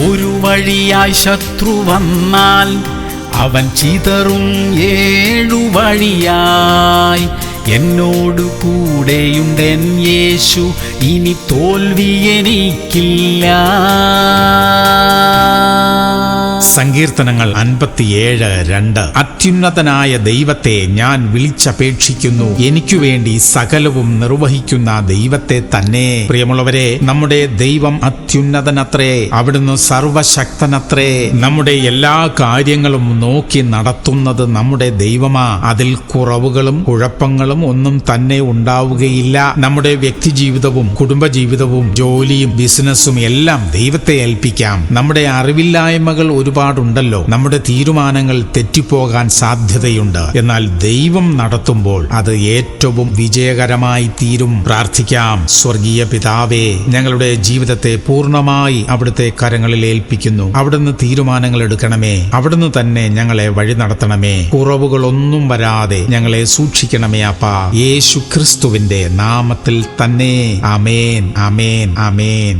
ഒരു വഴിയായി ശത്രു വന്നാൽ അവൻ ചിതറും 7 വഴിയായി. എന്നോടു കൂടെയുണ്ടെൻ യേശു, ഇനി തോൽവി എനിക്കില്ല. സങ്കീർത്തനങ്ങൾ 57:2. അത്യുന്നതനായ ദൈവത്തെ ഞാൻ വിളിച്ചപേക്ഷിക്കുന്നു, എനിക്കു വേണ്ടി സകലവും നിർവഹിക്കുന്ന ദൈവത്തെ തന്നെ. പ്രിയമുള്ളവരെ, നമ്മുടെ ദൈവം അത്യുന്നതനത്രേ, അവിടുന്ന് സർവശക്തനത്രേ. നമ്മുടെ എല്ലാ കാര്യങ്ങളും നോക്കി നടത്തുന്നത് നമ്മുടെ ദൈവമാ. അതിൽ കുറവുകളും കുഴപ്പങ്ങളും ഒന്നും തന്നെ ഉണ്ടാവുകയില്ല. നമ്മുടെ വ്യക്തിജീവിതവും കുടുംബജീവിതവും ജോലിയും ബിസിനസ്സും എല്ലാം ദൈവത്തെ ഏൽപ്പിക്കാം. നമ്മുടെ അറിവില്ലായ്മകൾ ഒരുപാടുണ്ടല്ലോ. നമ്മുടെ തീരുമാനങ്ങൾ തെറ്റിപ്പോകാൻ സാധ്യതയുണ്ട്. എന്നാൽ ദൈവം നടത്തുമ്പോൾ അത് ഏറ്റവും വിജയകരമായി തീരും. പ്രാർത്ഥിക്കാം. സ്വർഗീയ പിതാവേ, ഞങ്ങളുടെ ജീവിതത്തെ പൂർണ്ണമായി അവിടുത്തെ കരങ്ങളിൽ ഏൽപ്പിക്കുന്നു. അവിടുന്ന് തീരുമാനങ്ങൾ എടുക്കണമേ. അവിടുന്ന് തന്നെ ഞങ്ങളെ വഴി നടത്തണമേ. കുറവുകളൊന്നും വരാതെ ഞങ്ങളെ സൂക്ഷിക്കണമേ അപ്പാ. യേശു ക്രിസ്തുവിന്റെ നാമത്തിൽ തന്നെ. ആമേൻ, ആമേൻ, ആമേൻ.